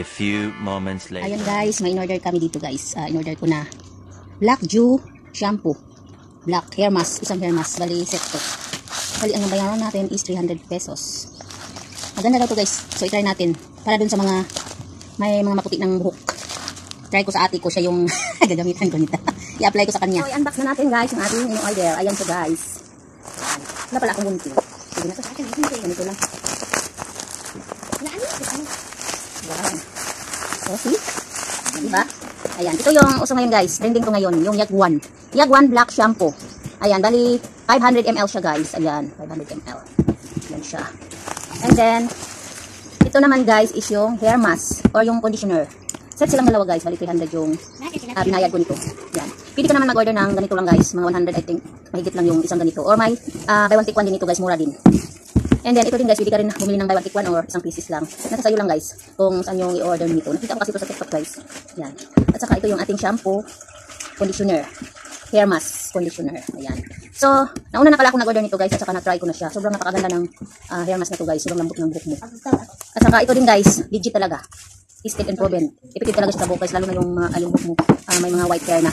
A few moments later. Ayan guys, may in-order kami dito guys. In-order ko na Black Dew shampoo. Black hair mask. Isang hair mask. Bali, set to. Bali, ang bayaran natin is 300 pesos. Maganda daw to guys. So, i-try natin. Para dun sa mga may mga maputi ng buhok. Try ko sa ate ko. Siya yung gagamitan ko nito. I-apply ko sa kanya. So, i-unbox na natin guys yung ating in-order. Ayan siya guys. Wala pala akong bunting. Sige na to sa akin. Ganito lang. Wow. So, see? Diba? Ayan. Ito yung uso ngayon guys. Trending ko ngayon. Yung Yagwan. Yagwan Black Shampoo. Ayan. Bali, 500 ml siya guys. Ayan. 500 ml. Ayan siya. And then, ito naman guys is yung hair mask or yung conditioner. Set silang dalawa guys. Bali, 300 yung binayad ko nito. Ayan. Pwede ka naman mag-order ng ganito lang guys. Mga 100 I think. Mahigit lang yung isang ganito. Or may buy one take one din ito guys. Mura din. And then, ito din guys, pwede ka rin bumili ng buy one take one or isang pieces lang. Nasa sayo lang guys, kung saan yung i-order nito. Nakita ko kasi ito sa TikTok guys. Yan. At saka ito yung ating shampoo, conditioner, hair mask, conditioner. Ayan. So, nauna na pala akong nag-order nito guys, at saka na-try ko na siya. Sobrang napakaganda ng hair mask na to guys. Sobrang lambot ng buhok mo. At saka ito din guys, legit talaga. Tested and proven. Effective talaga siya sa buhok guys, lalo na yung buhok mo, may mga white hair na.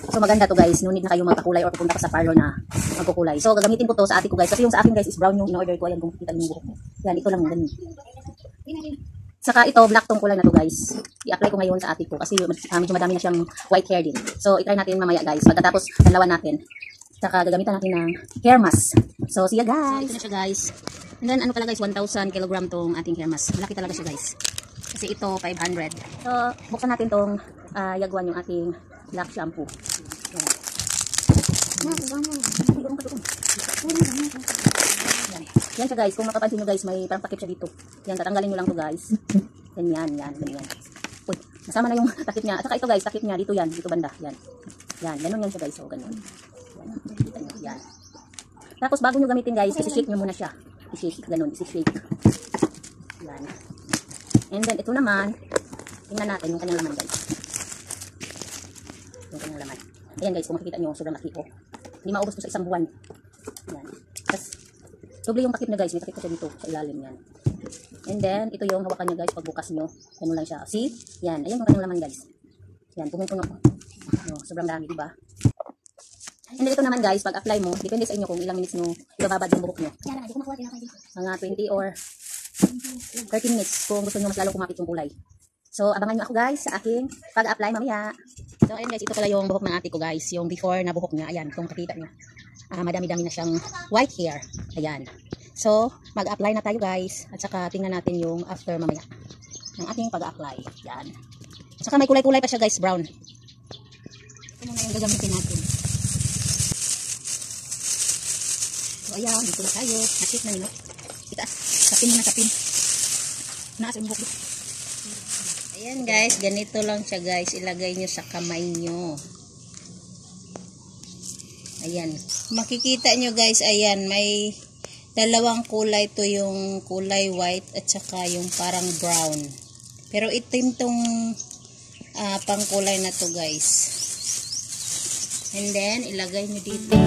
So maganda to guys, no need na kayo magpakulay or pupunta pa sa parlor na magkukulay. So gagamitin ko to sa ate ko guys, kasi yung sa akin guys is brown yung in-order ko. Ayan kung kita yung buhok mo. Yan, ito lang ganun. Saka ito, black tong kulay na to guys. I-apply ko ngayon sa ate ko kasi medyo madami na siyang white hair din. So i-try natin mamaya guys, pagkatapos dalawan natin. Saka gagamitan natin ng hair mask. So see ya guys. So ito na siya guys. And then ano pala guys, 1,000 kg tong ating hair mask. Malaki talaga siya guys. Kasi ito 500. So buksan natin tong Yagwan yung ating black shampoo. Yan siya guys, kung mapapansin nyo guys, may parang takip siya dito. Yan, tatanggalin nyo lang to guys. Yan, ganyan. Uy, nasama na yung takip niya. At saka ito guys, takip niya, dito yan, dito banda. Yan, ganun yan siya guys. So, ganun. Yan. Tapos bago nyo gamitin guys, isi-shake nyo muna siya. Isi-shake, ganun, isi-shake. Yan. And then, ito naman, tingnan natin yung kanyang laman guys. Yung kanyang laman. Ayan guys, kung makikita nyo, sobrang laki ko. Hindi maubos ko sa isang buwan. Yan. Tapos, doble yung takip na guys. May takip ko siya dito sa ilalim yan. And then, ito yung hawakan nyo guys pagbukas nyo. Ganun lang siya. See? Yan. Ayan yung kanyang laman guys. Yan. Punong-puno. No, sobrang dami, diba? And then, ito naman guys, pag-apply mo, depende sa inyo kung ilang minutes nyo ibababad yung buhok nyo. Mga 20 or 30 minutes kung gusto nyo mas lalo kumapit yung kulay. So, abangan nyo ako guys sa aking pag-apply mamaya. So, ayan guys, ito pala yung buhok ng ate ko guys. Yung before na buhok niya. Ayan, kung makikita nyo. Madami-dami na siyang white hair. Ayan. So, mag-apply na tayo guys. At saka tingnan natin yung after mamaya ng ating pag-apply. Ayan. At saka may kulay-kulay pa siya guys, brown. Ito muna yung gagamitin natin. So, ayan. Dito na tayo. Nakit na nino. Itaas. Tapin muna, tapin. Naas yung buhok. Ayan guys, ganito lang siya guys. Ilagay nyo sa kamay nyo. Ayan. Makikita nyo guys, ayan, may dalawang kulay to, yung kulay white at saka yung parang brown. Pero itim tong pangkulay na to guys. And then, ilagay nyo dito.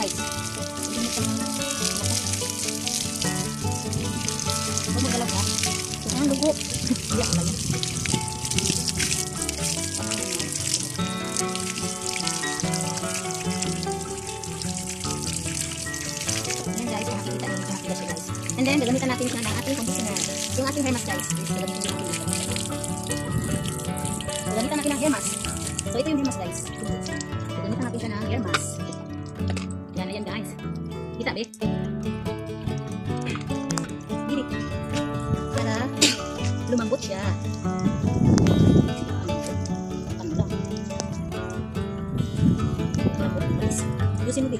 guys. Huwag magalaw ka. Ito ang lugo. Iyak ba yan? Ayan guys, kung makikita nyo, makikita siya guys. And then, gagamitan natin siya ng ating conditioner. Yung ating hair mask guys. Gagamitan natin ng hair mask. So, ito yung hair mask guys. Gagamitan natin siya ng hair mask. Yan, ayan guys. Kita, be? Dili. Para lumambot siya. Ano lang. Lumambot guys. Yusin mo, be.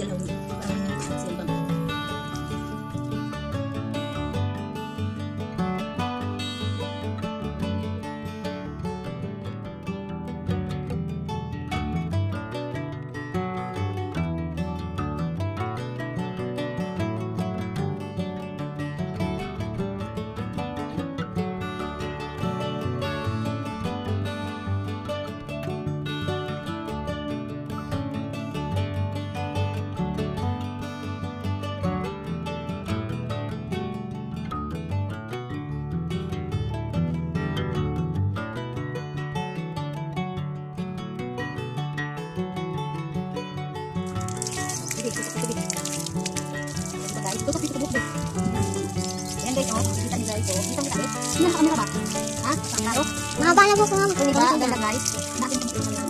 Galaw mo. Para simbang. Tutok dito bukod. Ayan guys, oh. Kita nyo guys, oh. Kita nyo guys. Sino sa camera ba? Ha? Pangaro? Mahaba na buhok ko nga. Diba? Ang ganda guys. Natin kung ito ngayon.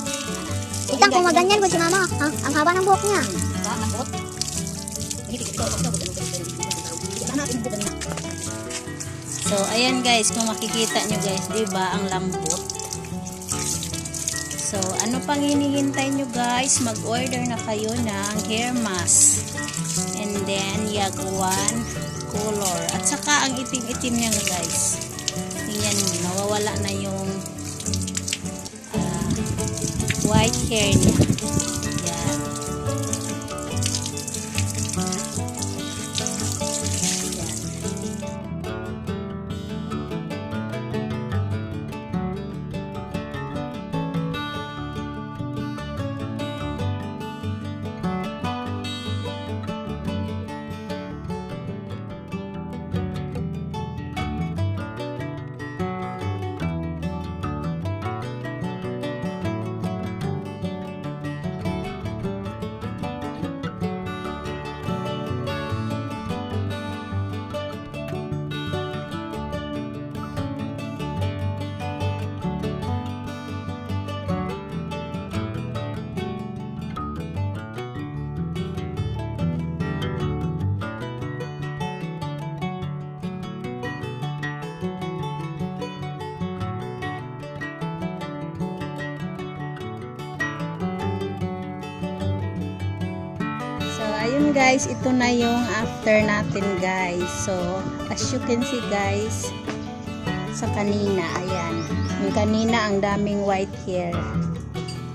Tignan kung maganyan ko si mama. Ang haba ng buhok niya. Diba? Lambot. So, ayan guys, kung makikita nyo guys, diba, ang lambot. So, ano pang hinihintay nyo guys? Mag-order na kayo ng hair mask. And then, Yagwan color. At saka, ang itim-itim niya guys. Tingnan nyo, nawawala na yung white hair niya. Yan. Ayun guys, ito na yung after natin guys. So, as you can see guys, sa kanina, ayan. Yung kanina, ang daming white hair.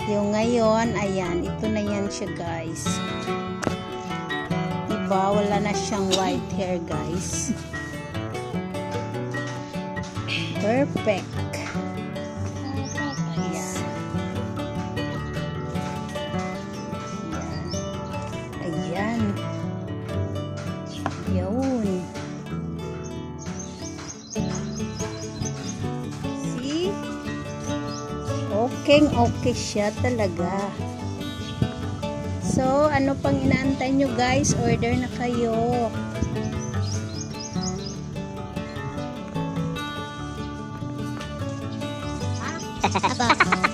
Yung ngayon, ayan, ito na yan siya guys. Diba? Wala na siyang white hair guys. Perfect. Ayan. Yun. See? Okay siya talaga. So, ano pang inaantay nyo guys? Order na kayo. Apa?